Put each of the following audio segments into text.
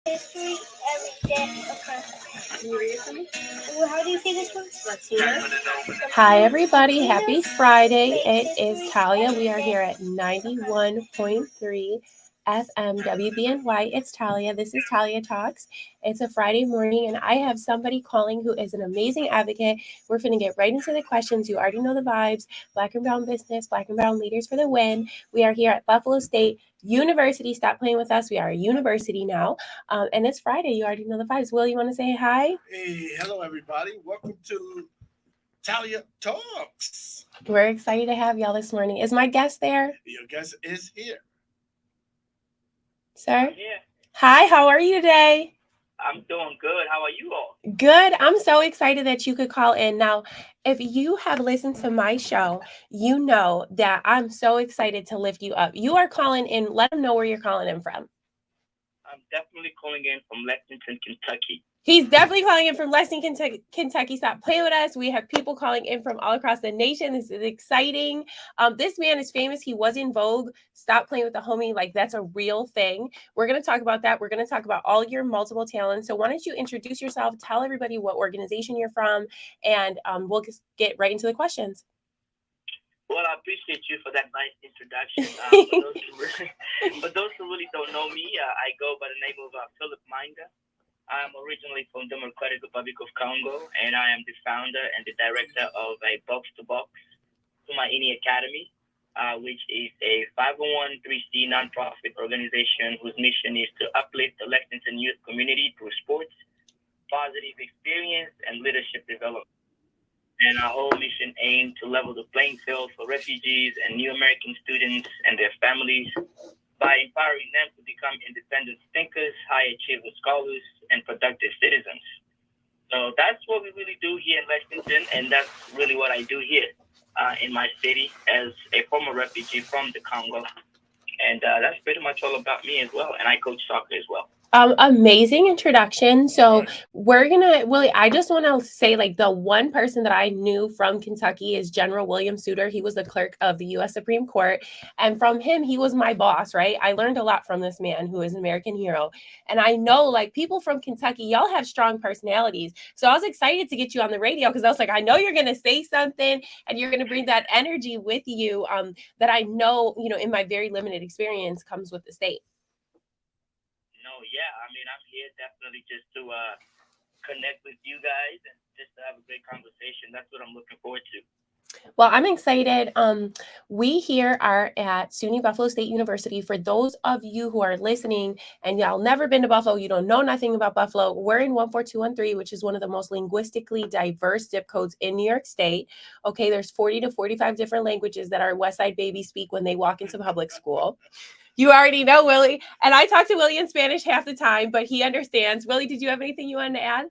History every day across. Can you read it for me? Well, how do you say this one? Latina. Hi, everybody. Happy Friday. It is Talia. We are here at 91.3 FM WBNY. It's Talia. This is Talia Talks. It's a Friday morning, and I have somebody calling who is an amazing advocate. We're going to get right into the questions. You already know the vibes. Black and brown business, black and brown leaders for the win. We are here at Buffalo State University. Stop playing with us. We are a university now. And it's Friday. You already know the vibes. Will, you want to say hi? Hey, hello everybody. Welcome to Talia Talks. We're excited to have y'all this morning. Is my guest there, Your guest is here. sir? Yeah, Hi, how are you today? I'm doing good. How are you all? Good. I'm so excited that you could call in. Now, if you have listened to my show, you know that I'm so excited to lift you up. You are calling in. Let them know where you're calling in from. I'm definitely calling in from Lexington, Kentucky. He's definitely calling in from Lexington, Kentucky. Stop playing with us. We have people calling in from all across the nation. This is exciting. This man is famous. He was in Vogue. Stop playing with the homie. Like, that's a real thing. We're going to talk about that. We're going to talk about all your multiple talents. So why don't you introduce yourself, tell everybody what organization you're from, and we'll just get right into the questions. Well, I appreciate you for that nice introduction. For those who really don't know me, I go by the name of Philip Minga. I'm originally from Democratic Republic of Congo, and I am the founder and the director of a Box2Box Academy, which is a 501(c) nonprofit organization whose mission is to uplift the Lexington youth community through sports, positive experience, and leadership development. And our whole mission aims to level the playing field for refugees and new American students and their families by empowering them to become independent thinkers, high achiever scholars, and productive citizens. So that's what we really do here in Lexington, and that's really what I do here in my city as a former refugee from the Congo. And that's pretty much all about me as well. And I coach soccer as well. Amazing introduction. So we're gonna, Willie, I just want to say, like, the one person that I knew from Kentucky is General William Souter. He was the clerk of the U.S. Supreme Court, and from him, he was my boss, right? I learned a lot from this man who is an American hero. And I know, like, people from Kentucky, y'all have strong personalities. So I was excited to get you on the radio because I was like, I know you're gonna say something and you're gonna bring that energy with you, that I know, in my very limited experience comes with the state. No, yeah, I mean, I'm here definitely just to connect with you guys and just to have a great conversation. That's what I'm looking forward to. Well, I'm excited. We here are at SUNY Buffalo State University. For those of you who are listening and y'all never been to Buffalo, you don't know nothing about Buffalo, we're in 14213, which is one of the most linguistically diverse zip codes in New York State. Okay, there's 40 to 45 different languages that our West Side babies speak when they walk into public school. You already know, Willie. And I talk to Willie in Spanish half the time, but he understands. Willie, did you have anything you wanted to add?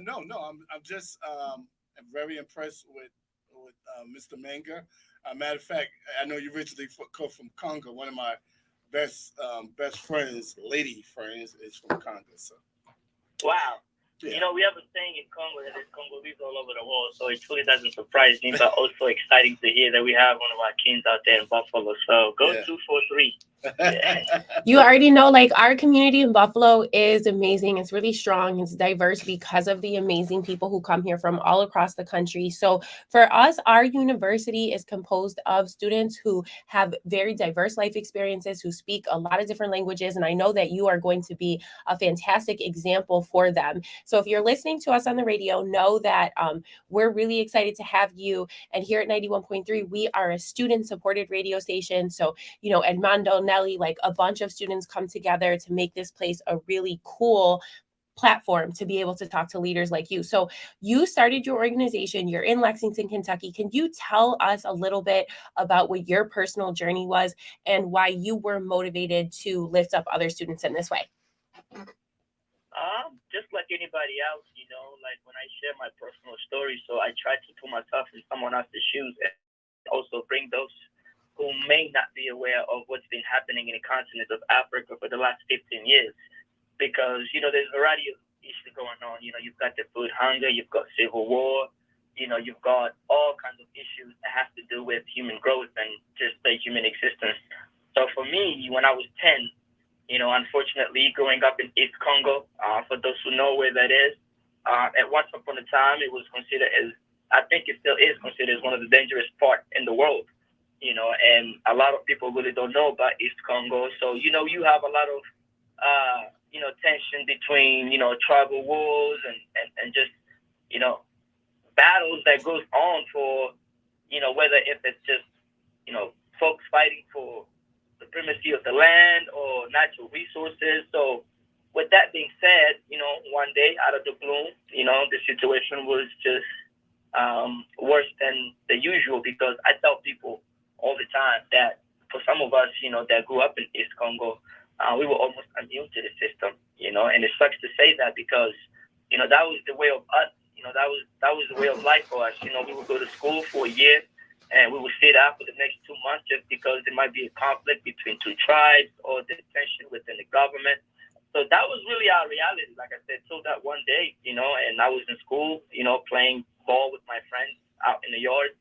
No. I'm just I'm very impressed with Mr. Manga. Matter of fact, I know you originally come from Congo. One of my best friends, lady friends, is from Congo. So Wow. yeah. You know, we have a saying in Congo that there's Congolese all over the world, so it truly doesn't surprise me, but also exciting to hear that we have one of our kings out there in Buffalo. So go 243. You already know, like, our community in Buffalo is amazing. It's really strong. It's diverse because of the amazing people who come here from all across the country. So for us, our university is composed of students who have very diverse life experiences, who speak a lot of different languages. And I know that you are going to be a fantastic example for them. So if you're listening to us on the radio, know that we're really excited to have you. And here at 91.3, we are a student-supported radio station. So, Edmondo, Nelly, like, a bunch of students come together to make this place a really cool platform to be able to talk to leaders like you. So you started your organization, you're in Lexington, Kentucky. Can you tell us a little bit about what your personal journey was and why you were motivated to lift up other students in this way? Just like anybody else, like when I share my personal story, so I try to put myself in someone else's shoes and also bring those who may not be aware of what's been happening in the continent of Africa for the last 15 years. Because, there's a variety of issues going on. You've got the food hunger, you've got civil war, you've got all kinds of issues that have to do with human growth and just the human existence. So for me, when I was 10, Unfortunately, growing up in East Congo, for those who know where that is, at once upon a time, it was considered as, I think it still is considered as one of the dangerous parts in the world. And a lot of people really don't know about East Congo. So, you have a lot of, tension between, tribal wars and just, you know, battles that goes on for, whether if it's just, folks fighting for the primacy of the land or natural resources. So, with that being said, one day out of the blue, the situation was just worse than the usual because I tell people all the time that for some of us, that grew up in East Congo, we were almost immune to the system, and it sucks to say that because, that was the way of us, that was the way of life for us. We would go to school for a year and we would sit out for the next 2 months just because there might be a conflict between two tribes or the tension within the government. So that was really our reality, like I said, till that one day, and I was in school, playing ball with my friends out in the yard.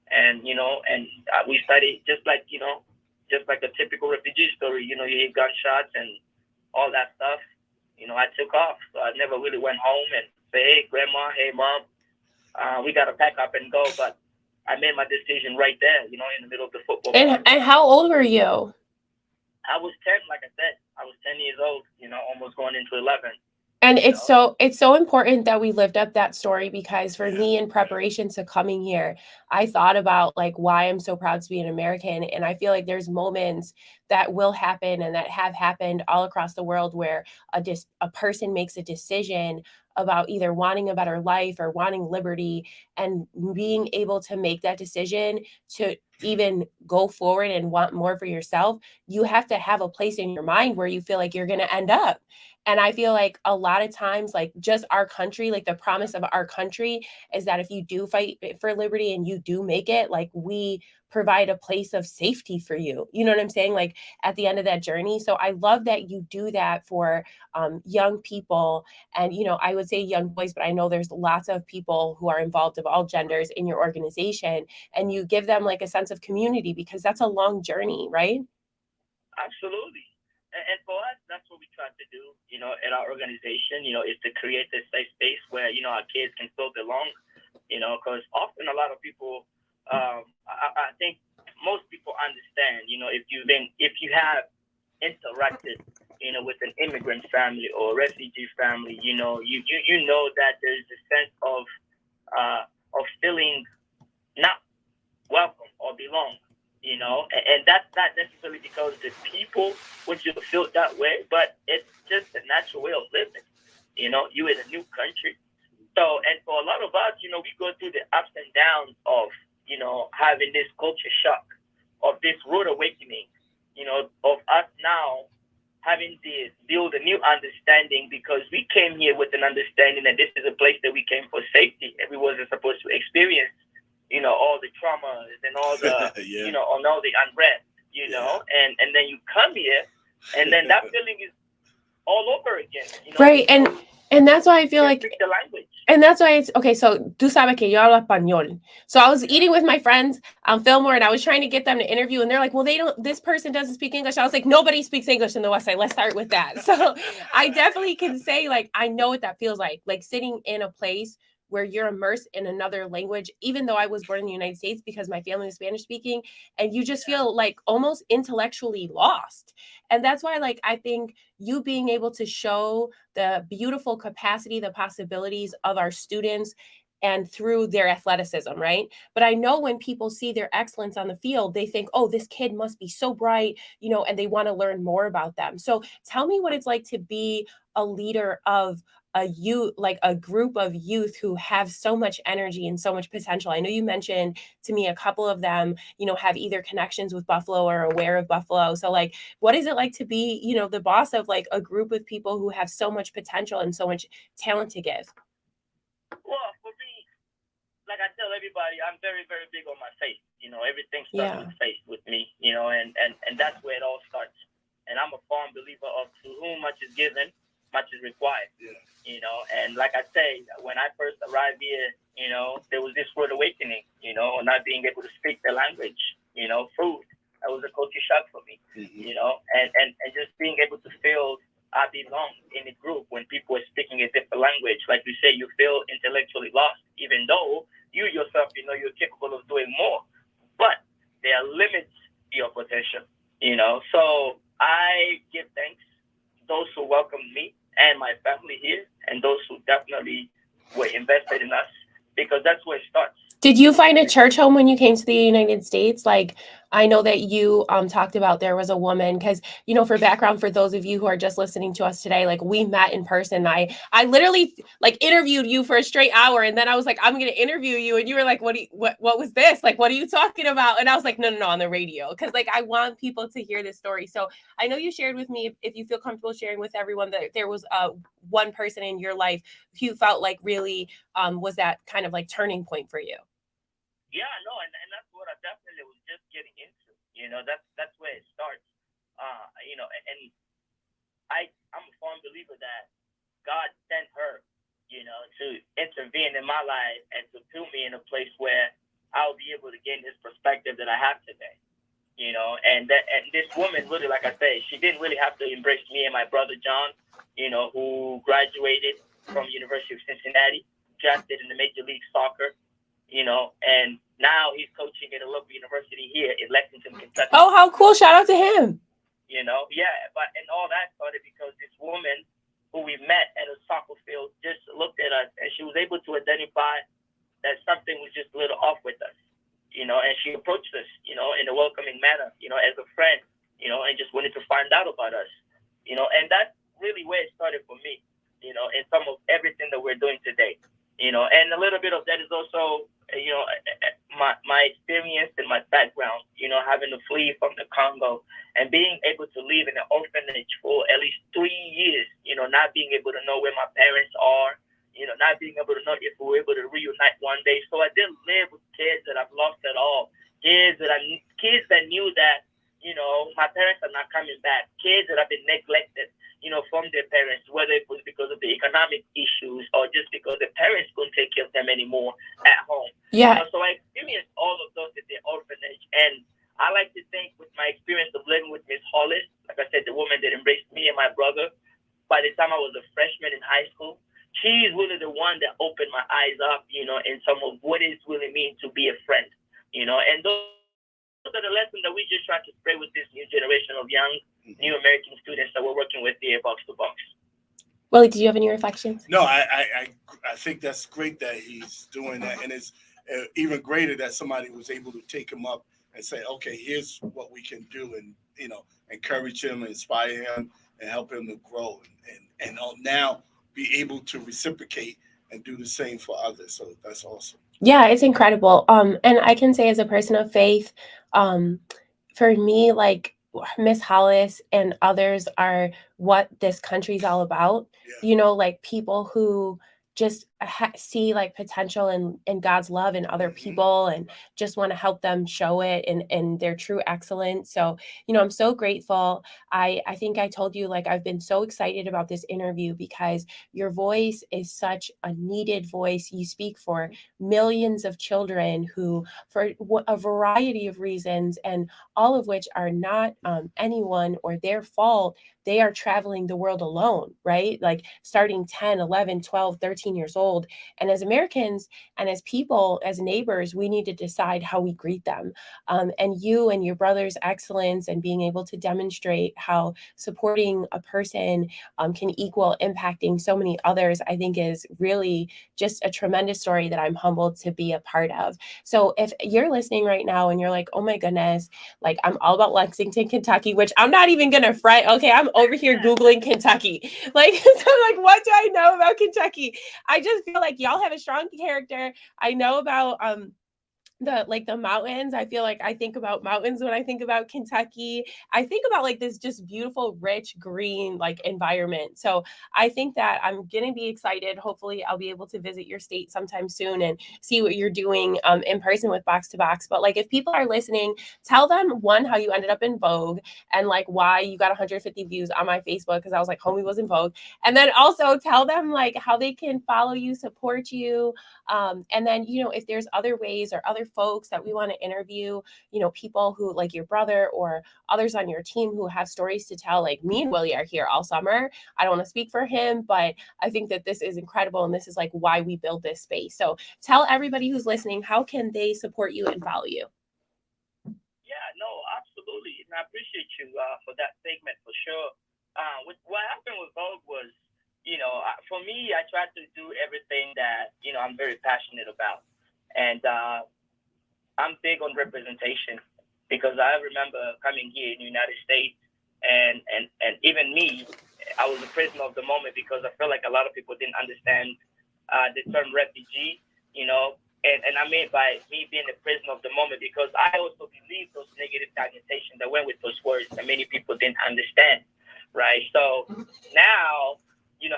And, we studied just like a typical refugee story, you hear gunshots and all that stuff. I took off. So I never really went home and say, hey, grandma, hey, mom, we got to pack up and go. But I made my decision right there, in the middle of the football. And how old were you? I was 10, like I said. I was 10 years old, almost going into 11. And it's so important that we lived up that story because for me in preparation to coming here, I thought about like why I'm so proud to be an American. And I feel like there's moments that will happen and that have happened all across the world where a person makes a decision about either wanting a better life or wanting liberty, and being able to make that decision to even go forward and want more for yourself. You have to have a place in your mind where you feel like you're going to end up. And I feel like a lot of times, like just our country, like the promise of our country is that if you do fight for liberty and you do make it, like we provide a place of safety for you. You know what I'm saying? Like at the end of that journey. So I love that you do that for young people. And, I would say young boys, but I know there's lots of people who are involved of all genders in your organization, and you give them like a sense of community because that's a long journey, right? Absolutely. And for us, that's what we try to do, at our organization, is to create this safe space where, our kids can still belong, because often a lot of people, I think most people understand, if you have interacted, with an immigrant family or refugee family, you know that there's a sense of feeling not welcome or belong, and that's not necessarily because the people want you to feel that way, but it's just a natural way of living. You in a new country. So, and for a lot of us, we go through the ups and downs of, having this culture shock, of this rude awakening, of us now having to build a new understanding because we came here with an understanding that this is a place that we came for safety and we wasn't supposed to experience all the traumas and all the, and all the unrest, and then you come here and then that feeling is all over again, Right. And that's why I feel like, the language. and that's why it's okay. So, tú sabes que yo hablo español. So I was eating with my friends on Fillmore and I was trying to get them to interview and they're like, well, this person doesn't speak English. I was like, nobody speaks English in the West Side. Let's start with that. So I definitely can say like, I know what that feels like sitting in a place where you're immersed in another language, even though I was born in the United States because my family was Spanish speaking, and you just feel like almost intellectually lost. And that's why, like, I think you being able to show the beautiful capacity, the possibilities of our students and through their athleticism, right? But I know when people see their excellence on the field, they think, oh, this kid must be so bright, and they want to learn more about them. So tell me what it's like to be a leader of a youth, like a group of youth who have so much energy and so much potential. I know you mentioned to me a couple of them, have either connections with Buffalo or aware of Buffalo. So like, what is it like to be, the boss of like a group of people who have so much potential and so much talent to give? Well, for me, like I tell everybody, I'm very, very big on my faith. Everything starts with faith with me, and that's where it all starts. And I'm a firm believer of to whom much is given, much is required. Yeah. And like I say, when I first arrived here, there was this rude awakening, not being able to speak the language, food. It was a culture shock for me, and just being able to feel I belong in a group when people are speaking a different language. Like you say, you feel intellectually lost, even though you yourself, you're capable of doing more. But there are limits to your potential, So I give thanks those who welcomed me and my family here, and those who definitely were invested in us, because that's where it starts. Did you find a church home when you came to the United States? Like, I know that you talked about there was a woman, because, for background, for those of you who are just listening to us today, like, we met in person. I literally like interviewed you for a straight hour, and then I was like, I'm going to interview you. And you were like, what was this? Like, what are you talking about? And I was like, no, on the radio. Because like, I want people to hear this story. So I know you shared with me, if you feel comfortable sharing with everyone, that there was one person in your life who felt like really was that kind of like turning point for you. Yeah, no, and that's what I definitely was just getting into. That's where it starts. And I'm a firm believer that God sent her, to intervene in my life and to put me in a place where I'll be able to gain this perspective that I have today. And this woman, really, like I say, she didn't really have to embrace me and my brother John, who graduated from University of Cincinnati, drafted in the Major League Soccer. And now he's coaching at a local university here in Lexington, Kentucky. Oh, how cool. Shout out to him. And all that started because this woman who we met at a soccer field just looked at us, and she was able to identify that something was just a little off with us, and she approached us, in a welcoming manner, as a friend, and just wanted to find out about us, and that's really where it started for me, in some of everything that we're doing today. And a little bit of that is also, my experience and my background, having to flee from the Congo and being able to live in an orphanage for at least 3 years, not being able to know where my parents are, not being able to know if we were able to reunite one day. So I did live with kids that I've lost at all, kids that knew that, my parents are not coming back, kids that have been neglected, from their parents, whether it was because of the economic issues or just because the parents couldn't take care of them anymore at home. Yeah. So I experienced all of those at the orphanage. And I like to think with my experience of living with Miss Hollis, like I said, the woman that embraced me and my brother, by the time I was a freshman in high school, she's really the one that opened my eyes up, in some of what it really means to be a friend, and those are the lessons that we just try to spread with this new generation of young, new American students that we're working with here at Box2Box. Willie, did you have any reflections? No, I think that's great that he's doing that, and it's even greater that somebody was able to take him up and say, okay, here's what we can do, and encourage him, inspire him, and help him to grow, and now be able to reciprocate and do the same for others. So that's awesome. Yeah, it's incredible. And I can say, as a person of faith, for me, like, Miss Hollis and others are what this country's all about. Yeah. Like, people who just see like potential in God's love in other people, and just want to help them show it in their true excellence. So, I'm so grateful. I think I told you, like, I've been so excited about this interview because your voice is such a needed voice. You speak for millions of children who, for a variety of reasons, and all of which are not anyone or their fault, they are traveling the world alone, right? Like, starting 10, 11, 12, 13 years old. And as Americans and as people, as neighbors, we need to decide how we greet them. And you and your brother's excellence, and being able to demonstrate how supporting a person can equal impacting so many others, I think is really just a tremendous story that I'm humbled to be a part of. So if you're listening right now and you're like, oh my goodness, like, I'm all about Lexington, Kentucky, which I'm not even going to fret. Okay, I'm over here Googling Kentucky. Like, so I'm like, what do I know about Kentucky? I just feel like y'all have a strong character. I know about the mountains. I feel like I think about mountains when I think about Kentucky. I think about like this just beautiful, rich, green like environment. So I think that I'm gonna be excited. Hopefully I'll be able to visit your state sometime soon and see what you're doing in person with Box2Box. But like, if people are listening, tell them, one, how you ended up in Vogue, and like why you got 150 views on my Facebook, because I was like, homie was in Vogue. And then also tell them like how they can follow you, support you, and then if there's other ways or other folks that we want to interview, you know, people who like your brother or others on your team who have stories to tell. Like me and Willie are here all summer. I don't want to speak for him, but I think that this is incredible. And this is like why we build this space. So tell everybody who's listening, how can they support you and follow you? Yeah, no, absolutely. And I appreciate you for that segment for sure. What happened with Vogue was, for me, I tried to do everything that, I'm very passionate about. And I'm big on representation because I remember coming here in the United States and even me, I was a prisoner of the moment because I felt like a lot of people didn't understand the term refugee, and I mean by me being a prisoner of the moment because I also believe those negative connotations that went with those words that many people didn't understand, right? So now,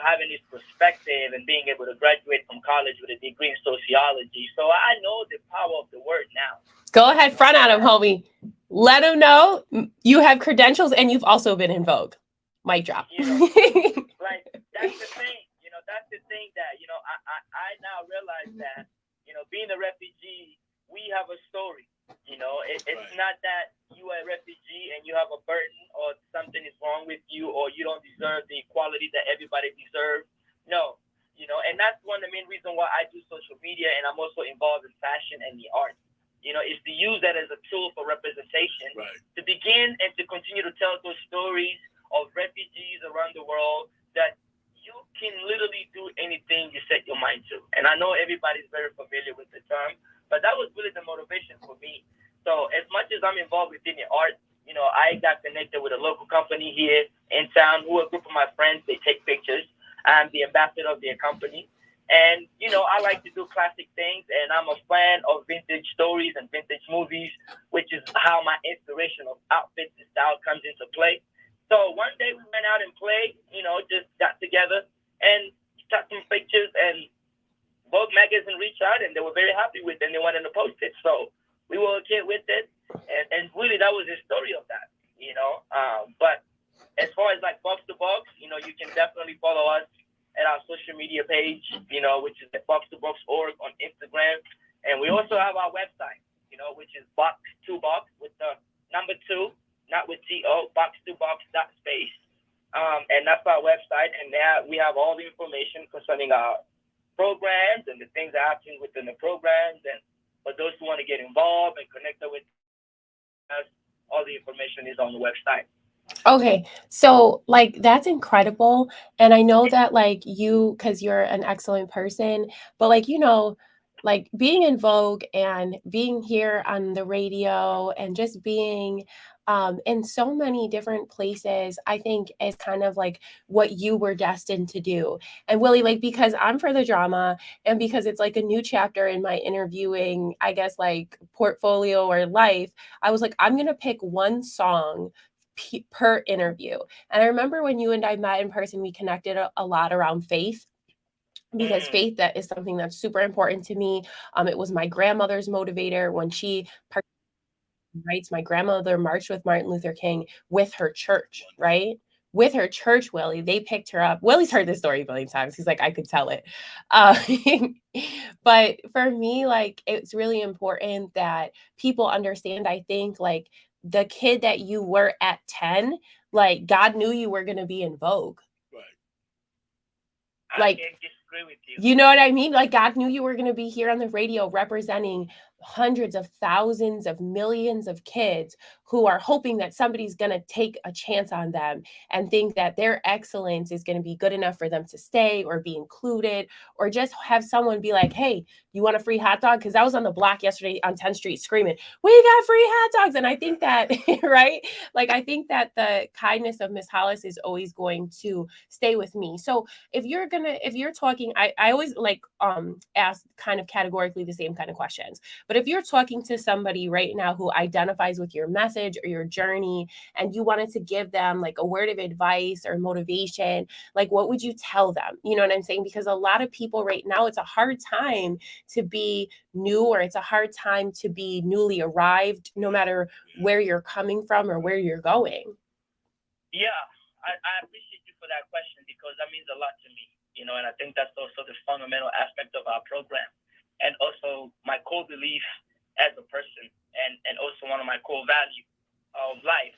having this perspective and being able to graduate from college with a degree in sociology, so I know the power of the word now. Go ahead, front on him, homie. Let him know you have credentials and you've also been in Vogue. Mic drop. Like that's the thing, that's the thing that, I now realize that, being a refugee, we have a story. It's not that you are a refugee and you have a burden or something is wrong with you or you don't deserve the equality that everybody deserves. No, and that's one of the main reasons why I do social media and I'm also involved in fashion and the arts. Is to use that as a tool for representation, to begin and to continue to tell those stories of refugees around the world that you can literally do anything you set your mind to. And I know everybody's very familiar with the term, but that was really the motivation for me. So as much as I'm involved within the art, I got connected with a local company here in town who are a group of my friends. They take pictures. I'm the ambassador of their company. And, I like to do classic things, and I'm a fan of vintage stories and vintage movies, which is how my inspiration of outfits and style comes into play. So one day we went out and played, just got together and took some pictures, and Vogue magazine reached out, and they were very happy with it, and they wanted to post it. So we were okay with it, and really that was the story of that, But as far as like Box2Box, you can definitely follow us at our social media page, which is at Box2Box.org on Instagram. And we also have our website, which is Box2Box with the number 2, not with T-O, Box2Box.space. And that's our website. And there we have all the information concerning our programs and the things that happen within the programs. And for those who want to get involved and connect with us, all the information is on the website. Okay, so like that's incredible. And I know that like you, because you're an excellent person, but like, like being in Vogue and being here on the radio and just being in so many different places, I think is kind of like what you were destined to do. And Willie, like, because I'm for the drama and because it's like a new chapter in my interviewing, I guess, like portfolio or life, I was like, I'm going to pick one song per interview. And I remember when you and I met in person, we connected a lot around faith because faith, that is something that's super important to me. It was my grandmother's motivator when she writes, my grandmother marched with Martin Luther King with her church, right? With her church, Willie, they picked her up. Willie's heard this story a million times. He's like, I could tell it. But for me, like, it's really important that people understand, I think, like, the kid that you were at 10, like, God knew you were going to be in Vogue. Like, I can't disagree with you. You know what I mean? Like, God knew you were going to be here on the radio representing hundreds of thousands of millions of kids who are hoping that somebody's going to take a chance on them and think that their excellence is going to be good enough for them to stay or be included, or just have someone be like, hey, you want a free hot dog? Because I was on the block yesterday on 10th Street screaming, we got free hot dogs. And I think that, right? Like, I think that the kindness of Miss Hollis is always going to stay with me. So if you're talking, I always like ask kind of categorically the same kind of questions. But if you're talking to somebody right now who identifies with your message or your journey, and you wanted to give them like a word of advice or motivation, like what would you tell them? You know what I'm saying? Because a lot of people right now, it's a hard time to be new, or it's a hard time to be newly arrived, no matter where you're coming from or where you're going. Yeah, I appreciate you for that question because that means a lot to me, and I think that's also the fundamental aspect of our program. And also my core belief as a person, and also one of my core values of life.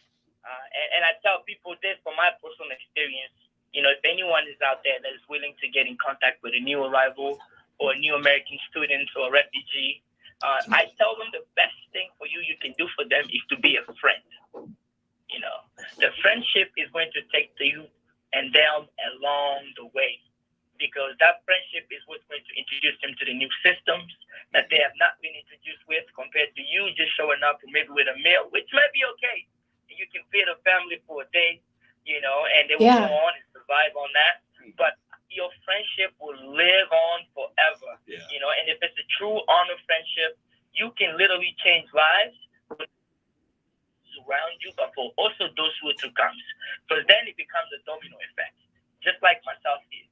And I tell people this from my personal experience. If anyone is out there that is willing to get in contact with a new arrival or a new American student or a refugee, I tell them the best thing for you can do for them is to be a friend. The friendship is going to take you and them along the way, because that friendship is what's going to introduce them to the new systems that they have not been introduced with, compared to you just showing up maybe with a meal, which may be okay. You can feed a family for a day, and they will go on and survive on that. But your friendship will live on forever, and if it's a true honor friendship, you can literally change lives around you, but for also those who are to come. Because then it becomes a domino effect, just like myself is.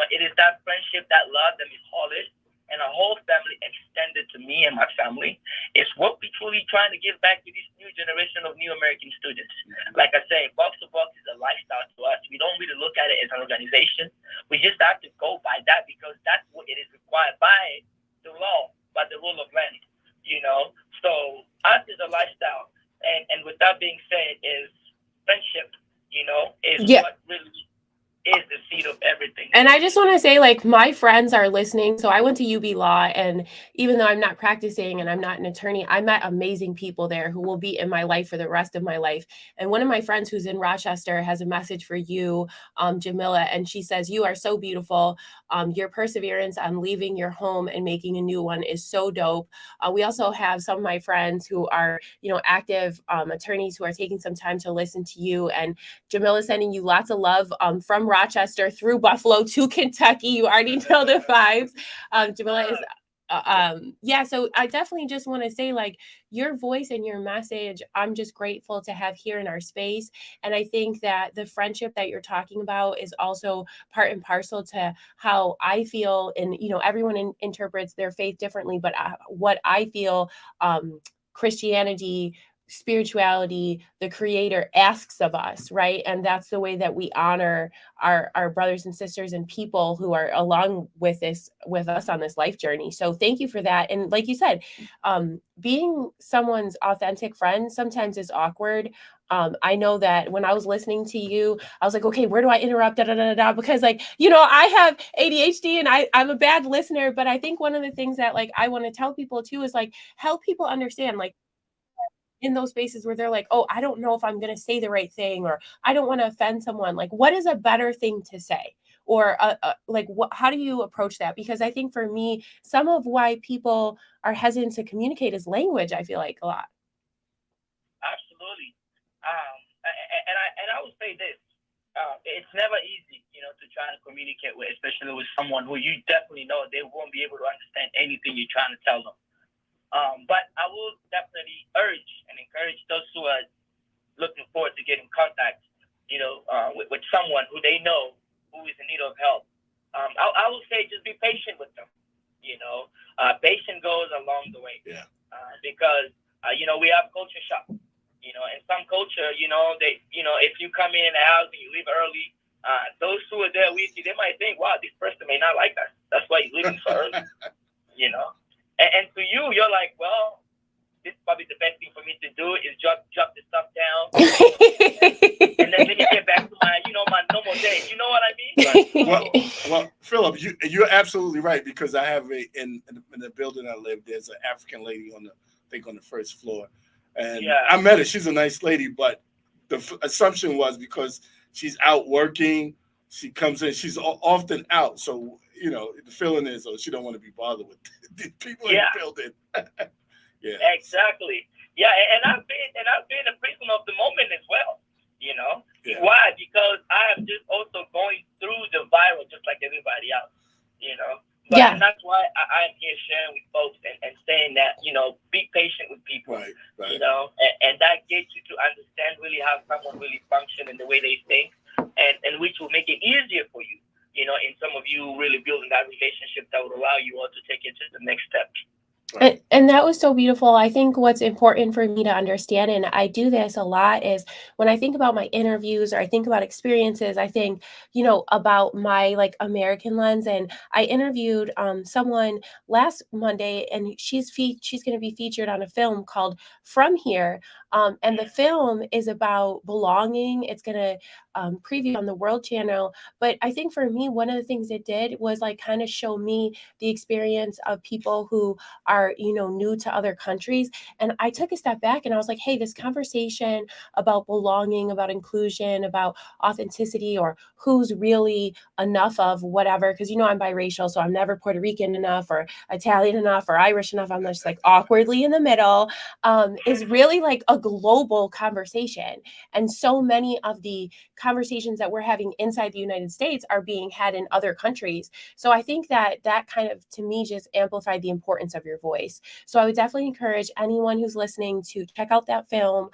It is that friendship, that love that is Hollis and a whole family extended to me and my family. It's what we truly trying to give back to this new generation of new American students. Like I say, Box2Box is a lifestyle to us. We don't really look at it as an organization. We just have to go by that because that's what it is required by the law, by the rule of land. So us is a lifestyle. And with that being said, is friendship, is what really is the seed of everything. And I just want to say, like, my friends are listening. So I went to UB Law, and even though I'm not practicing and I'm not an attorney, I met amazing people there who will be in my life for the rest of my life. And one of my friends who's in Rochester has a message for you, Jamila, and she says, "You are so beautiful. Your perseverance on leaving your home and making a new one is so dope." We also have some of my friends who are, active attorneys who are taking some time to listen to you. And Jamila sending you lots of love from Rochester through Buffalo to Kentucky. You already know the vibes. Jamila is so I definitely just want to say, like, your voice and your message, I'm just grateful to have here in our space. And I think that the friendship that you're talking about is also part and parcel to how I feel. And, everyone interprets their faith differently, but what I feel, Christianity, spirituality, the creator asks of us, right? And that's the way that we honor our brothers and sisters and people who are along with us on this life journey. So thank you for that. And like you said, being someone's authentic friend sometimes is awkward. I know that when I was listening to you, I was like, okay, where do I interrupt? Because, like, I have ADHD and I'm a bad listener. But I think one of the things that, like, I want to tell people too is, like, help people understand, like, in those spaces where they're like, oh, I don't know if I'm going to say the right thing, or I don't want to offend someone. Like, what is a better thing to say? Or how do you approach that? Because I think for me, some of why people are hesitant to communicate is language, I feel like, a lot. Absolutely. And I would say this. It's never easy, to try to communicate with, especially with someone who you definitely know they won't be able to understand anything you're trying to tell them. But I will definitely urge and encourage those who are looking forward to getting contact, with someone who they know who is in need of help. I will say just be patient with them. Patience goes along the way. Yeah. Because we have culture shock. In some culture, they, if you come in the house and you leave early, those who are there with you, they might think, wow, this person may not like us. That's why he's leaving so early. And to you, you're like, well, this is probably the best thing for me to do is drop the stuff down, and then let me get back to my normal day. You know what I mean? Well, Philip, you're absolutely right, because I have in the building I live, there's an African lady on the first floor, and I met her. She's a nice lady, but the assumption was because she's out working, she comes in, she's often out, so the feeling is, she don't want to be bothered with the people in the building. Yeah. Exactly. Yeah, and I've been a prisoner of the moment as well. Yeah. Why? Because I am just also going through the viral just like everybody else. But and that's why I'm here sharing with folks and saying that be patient with people. Right. And that gets you to understand really how someone really functions and the way they think, and which will make it easier for you. In some of you really building that relationship that would allow you all to take it to the next step. And that was so beautiful. I think what's important for me to understand, and I do this a lot, is when I think about my interviews or I think about experiences, I think, about my like American lens. And I interviewed someone last Monday, and she's going to be featured on a film called From Here. And the film is about belonging. It's going to preview on the World Channel. But I think for me, one of the things it did was like kind of show me the experience of people who are new to other countries. And I took a step back and I was like, hey, this conversation about belonging, about inclusion, about authenticity, or who's really enough of whatever, because I'm biracial, so I'm never Puerto Rican enough or Italian enough or Irish enough. I'm just like awkwardly in the middle, is really like a global conversation. And so many of the conversations that we're having inside the United States are being had in other countries. So I think that kind of, to me, just amplified the importance of your voice. So I would definitely encourage anyone who's listening to check out that film.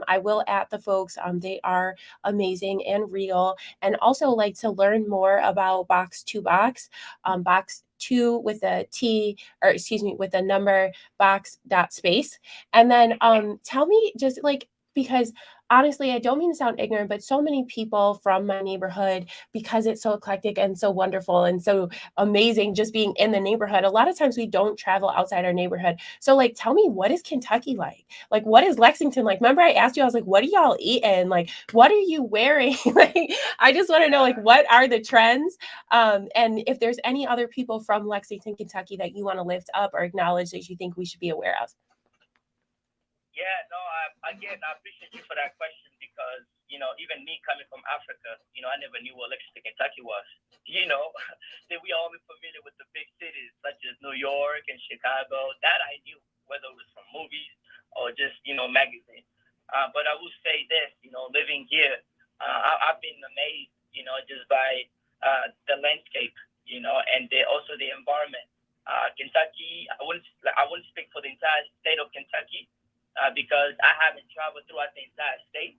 I will at the folks. They are amazing and real. And also like to learn more about Box2Box, Box two with a T, or excuse me, with a number, Box.space. And then tell me just like, because honestly, I don't mean to sound ignorant, but so many people from my neighborhood, because it's so eclectic and so wonderful and so amazing just being in the neighborhood, a lot of times we don't travel outside our neighborhood. So like, tell me, what is Kentucky like? Like, what is Lexington like? Remember I asked you, I was like, what are y'all eating? Like, what are you wearing? Like, I just want to know, like, what are the trends? And if there's any other people from Lexington, Kentucky that you want to lift up or acknowledge that you think we should be aware of. Yeah, no, I appreciate you for that question because, even me coming from Africa, I never knew what Lexington, Kentucky was. That we all be familiar with the big cities such as New York and Chicago. That I knew, whether it was from movies or just, magazines. But I will say this, living here, I've been amazed, just by the landscape, and also the environment. Kentucky, I wouldn't speak for the entire state of Kentucky, because I haven't traveled throughout the entire state.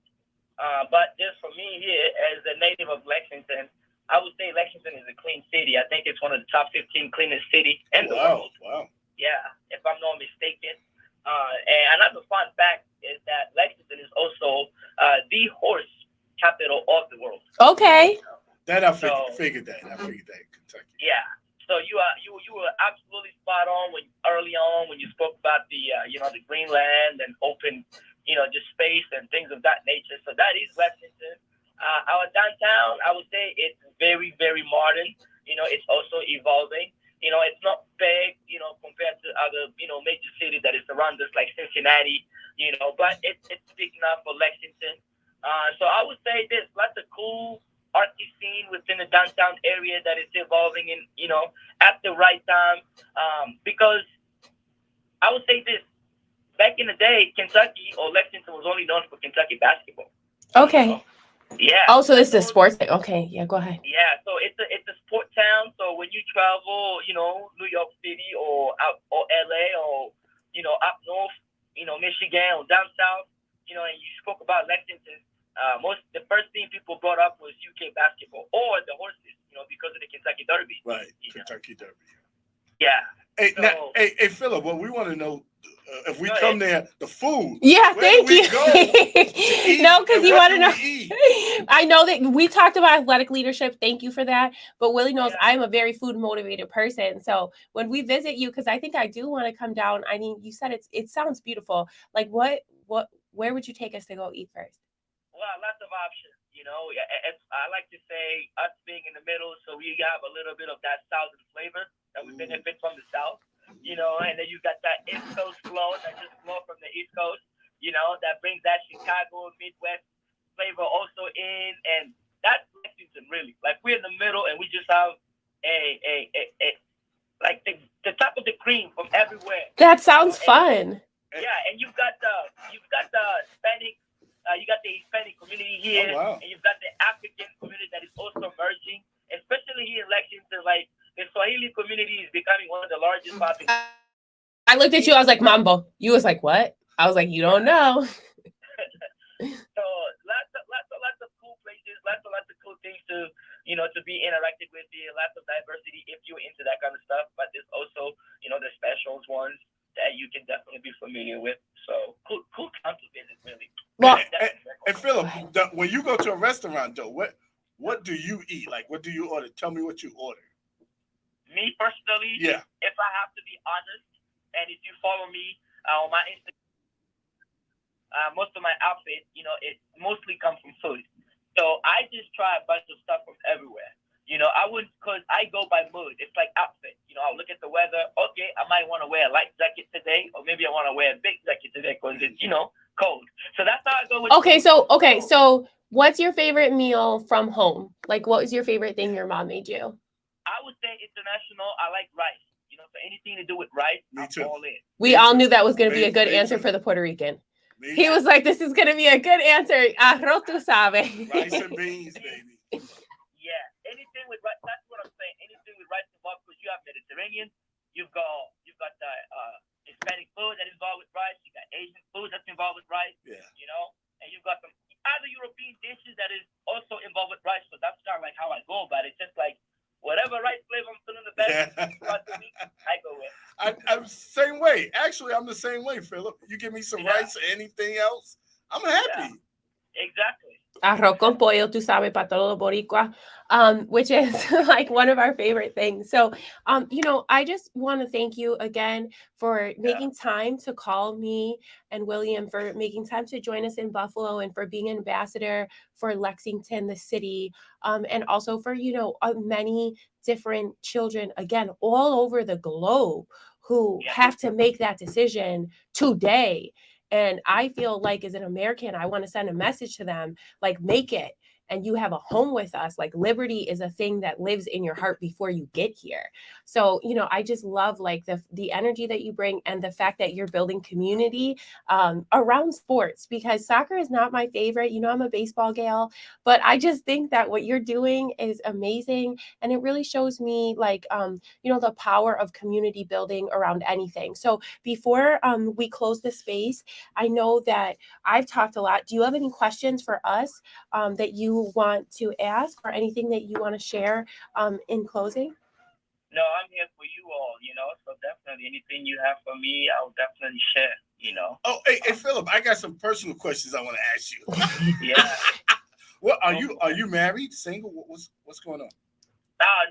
But just for me here, as a native of Lexington, I would say Lexington is a clean city. I think it's one of the top 15 cleanest cities in the world. Wow. Yeah, if I'm not mistaken. And another fun fact is that Lexington is also the horse capital of the world. Okay. That I figured that. Kentucky. Yeah. So you were absolutely spot on early on when you spoke about the green land and open just space and things of that nature. So that is Lexington. Our downtown, I would say it's very, very modern. It's also evolving. It's not big, compared to other, major cities that is around us like Cincinnati, but it's big enough for Lexington. So I would say there's lots of cool artsy scene within the downtown area that is evolving in, at the right time. Because I would say this, back in the day, Kentucky or Lexington was only known for Kentucky basketball. Okay. Yeah. Oh, so this is sports. Okay, yeah, go ahead. Yeah, so it's a sport town. So when you travel, New York City or LA or up north, Michigan or down south, and you spoke about Lexington, the first thing people brought up was UK basketball or the horses, because of the Kentucky Derby. Right, Kentucky Derby. Yeah. Hey, hey, Philip, what we want to know, if we come there, the food. Yeah, where thank do we you. Go No, because you want to know. Eat? I know that we talked about athletic leadership. Thank you for that. But Willie knows I'm a very food motivated person. So when we visit you, because I think I do want to come down. I mean, you said it sounds beautiful. Like where would you take us to go eat first? Well, lots of options. I like to say us being in the middle, so we have a little bit of that southern flavor that we benefit from the south. And then you got that East Coast flow that just flow from the East Coast. That brings that Chicago Midwest flavor also in, and that's Lexington really. Like we're in the middle, and we just have a like the top of the cream from everywhere. That sounds fun. Yeah, and you've got the Hispanic. You got the Hispanic community here, and you've got the African community that is also emerging, especially here in Lexington. Like the Swahili community is becoming one of the largest populations. I looked at you. I was like, Mambo. You was like, what? I was like, you don't know. So lots of cool places, lots of cool things to to be interacted with here. Lots of diversity if you're into that kind of stuff. But there's also the specials ones. that you can definitely be familiar with. So cool town to visit, really. Well, And Philip, when you go to a restaurant, though, what do you eat? Like, what do you order? Tell me what you order. Me personally, Yeah. if I have to be honest, and if you follow me on my Instagram, most of my outfit, it mostly comes from food. So I just try a bunch of stuff from everywhere. I wouldn't, because I go by mood. It's like outfit. I'll look at the weather. Okay, I might want to wear a light jacket today, or maybe I want to wear a big jacket today because it's, cold. So that's how I go with okay, food. so what's your favorite meal from home? Like, what was your favorite thing your mom made you? I would say international. I like rice. So anything to do with rice, Me I'm too. all in. We all knew that was going to be a good answer too. for the Puerto Rican. Me He too. was like, this is going to be a good answer. Arroz tu sabe. Rice and beans, baby. Yeah, anything with rice. That's what I'm saying. Anything with rice involved, because you have Mediterranean, you've got the Hispanic food that is involved with rice. You got Asian food that's involved with rice. Yeah. And you've got some other European dishes that is also involved with rice. So that's kind of like how I go about it. Just like whatever rice flavor I'm feeling the best throughout the week, I go with. I'm same way. Actually, I'm the same way, Philip. You give me some rice or anything else, I'm happy. Yeah, exactly. Arroz con pollo, tu sabes, para todos los boricuas, which is like one of our favorite things. So, I just want to thank you again for making time to call me and William, for making time to join us in Buffalo, and for being an ambassador for Lexington, the city, and also for, many different children, again, all over the globe who have to make that decision today. And I feel like, as an American, I want to send a message to them, like, make it. And you have a home with us. Like, liberty is a thing that lives in your heart before you get here. So, I just love, like, the energy that you bring, and the fact that you're building community around sports, because soccer is not my favorite. I'm a baseball gal, but I just think that what you're doing is amazing. And it really shows me, like, the power of community building around anything. So before we close the space, I know that I've talked a lot. Do you have any questions for us that you want to ask, or anything that you want to share in closing? No, I'm here for you all, so definitely anything you have for me, I'll definitely share, Oh, hey, Philip, I got some personal questions I want to ask you. Yeah. What are you married, single? What's going on?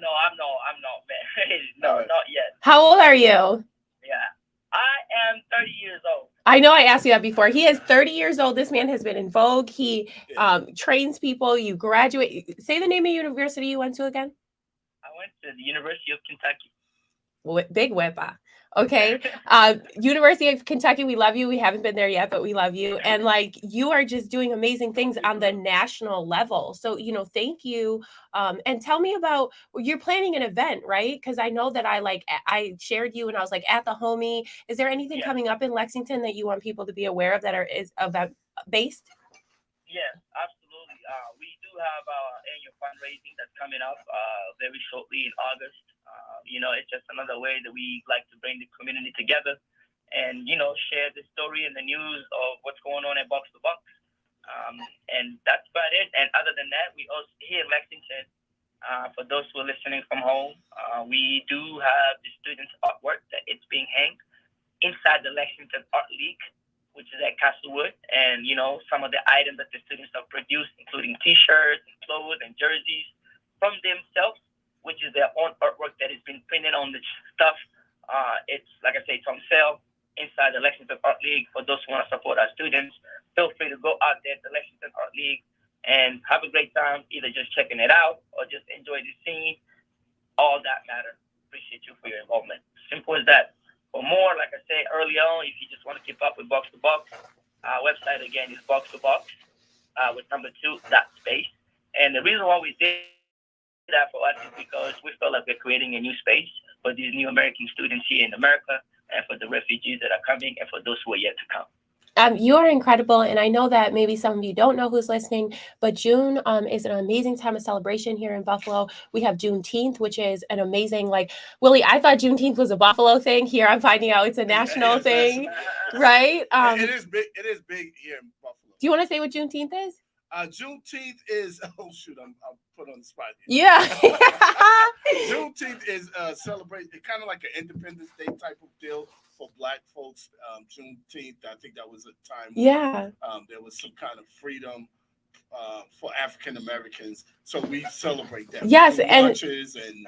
No, I'm not married. No, right. Not yet. How old are you? Yeah. I am 30 years old. I know I asked you that before. He is 30 years old. This man has been in Vogue. He trains people. You graduate. Say the name of university you went to again. I went to the University of Kentucky. Big Wepa. Okay. University of Kentucky, we love you. We haven't been there yet, but we love you. And like, you are just doing amazing things on the national level. So, thank you. And tell me about, you're planning an event, right? Because I know that I shared you and I was like, at the homie. Is there anything coming up in Lexington that you want people to be aware of that is event based? Yes, absolutely. We do have our annual fundraising that's coming up very shortly in August. It's just another way that we like to bring the community together and, share the story and the news of what's going on at Box2Box. And that's about it. And other than that, we also, here in Lexington, for those who are listening from home, we do have the students' artwork that it's being hanged inside the Lexington Art League, which is at Castlewood. And, some of the items that the students have produced, including T-shirts and clothes and jerseys from themselves, which is their own artwork that has been printed on the stuff. It's, like I say, it's on sale inside the Lexington Art League. For those who want to support our students, feel free to go out there to the Lexington Art League and have a great time, either just checking it out or just enjoy the scene. All that matters. Appreciate you for your involvement. Simple as that. For more, like I said early on, if you just want to keep up with Box2Box, our website again is Box2Box with number 2.space. And the reason why we did that for us is because we feel like we're creating a new space for these new American students here in America, and for the refugees that are coming, and for those who are yet to come. You are incredible. And I know that maybe some of you don't know who's listening, but June is an amazing time of celebration here in Buffalo. We have Juneteenth, which is an amazing, like, Willie, I thought Juneteenth was a Buffalo thing. Here I'm finding out it's a national thing, right? It is big. It is big here in Buffalo. Do you want to say what Juneteenth is? Juneteenth is, oh shoot, I'm put on the spot here. Yeah. Juneteenth is celebrate, kind of like an Independence Day type of deal. for Black folks. Juneteenth, I think that was a time when Yeah. there was some kind of freedom for African Americans. So we celebrate that. We Yes, do and marches and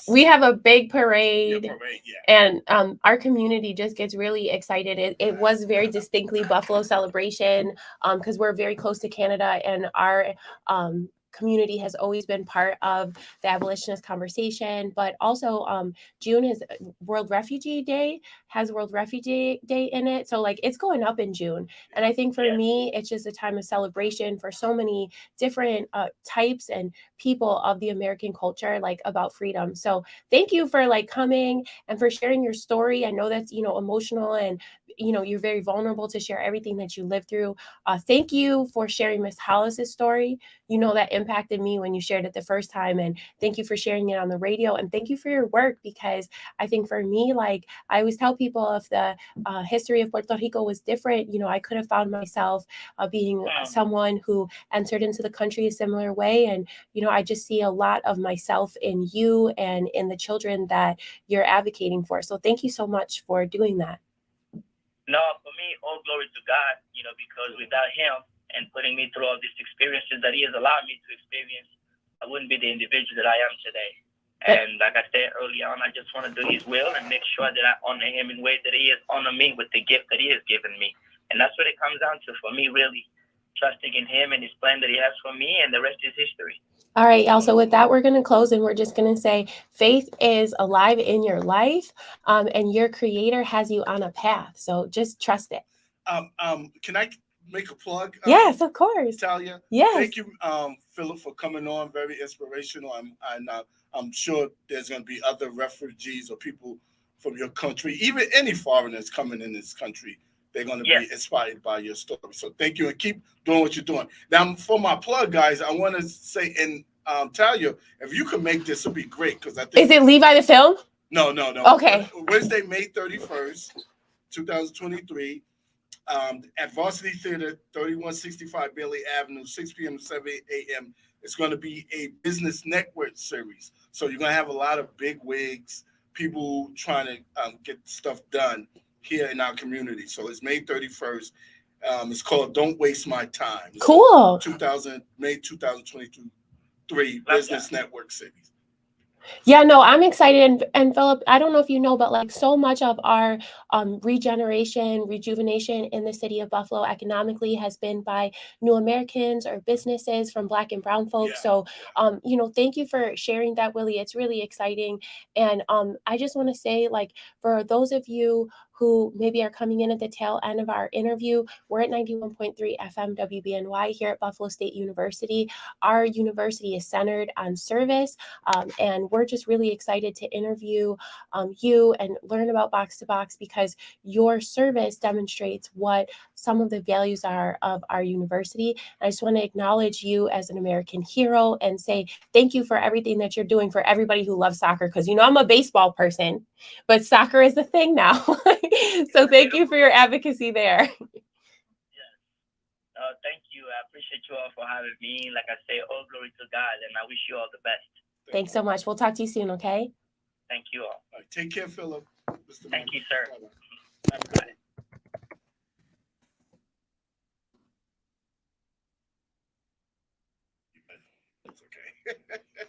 we have a big yeah, parade. parade. Yeah. And our community just gets really excited. It was very distinctly Buffalo celebration because we're very close to Canada, and our community has always been part of the abolitionist conversation. But also, June is World Refugee Day, has World Refugee Day in it. So like it's going up in June. And I think for me, it's just a time of celebration for so many different types and people of the American culture, like about freedom. So thank you for like coming and for sharing your story. I know that's, emotional, and, you're very vulnerable to share everything that you lived through. Thank you for sharing Miss Hollis's story. That impacted me when you shared it the first time. And thank you for sharing it on the radio. And thank you for your work, because I think for me, like I always tell people, if the history of Puerto Rico was different, I could have found myself being someone who entered into the country a similar way. And, I just see a lot of myself in you and in the children that you're advocating for. So thank you so much for doing that. No, for me, all glory to God, because without Him and putting me through all these experiences that He has allowed me to experience, I wouldn't be the individual that I am today. And like I said early on, I just want to do His will and make sure that I honor Him in ways that He has honored me with the gift that He has given me. And that's what it comes down to for me, really, trusting in Him and His plan that He has for me, and the rest is history. All right, y'all. So with that, we're going to close, and we're just going to say faith is alive in your life, and your Creator has you on a path. So just trust it. Can I make a plug? Yes, of course. Talia. Yes. Thank you, Philip, for coming on. Very inspirational. I'm sure there's going to be other refugees or people from your country, even any foreigners coming in this country. They're going to be inspired by your story. So thank you, and keep doing what you're doing. Now, for my plug, guys, I want to say, and Talia, if you could make this, it'll be great, because I think. Is it Levi the film? No. Okay. Wednesday, May 31st, 2023. At Varsity Theater, 3165 Bailey Avenue, 6 p.m. to 7 a.m. It's going to be a business network series. So you're going to have a lot of big wigs, people trying to get stuff done here in our community. So it's May 31st. It's called Don't Waste My Time. It's cool. May 2023 Business Network series. Yeah, no, I'm excited. And Philip, I don't know if you know, but like so much of our regeneration, rejuvenation in the city of Buffalo economically has been by new Americans or businesses from Black and brown folks. So, thank you for sharing that, Willie. It's really exciting. And I just want to say, like, for those of you who maybe are coming in at the tail end of our interview, we're at 91.3 FM WBNY here at Buffalo State University. Our university is centered on service, and we're just really excited to interview you and learn about Box2Box, because your service demonstrates what some of the values are of our university. I just want to acknowledge you as an American hero and say thank you for everything that you're doing for everybody who loves soccer, because I'm a baseball person, but soccer is the thing now. So thank you for your advocacy there. Thank you. I appreciate you all for having me. Like I say, all glory to God, and I wish you all the best. Thanks so much. We'll talk to you soon, okay? Thank you all. All right, take care, Philip. Thank you, sir. Have a good one. It's okay.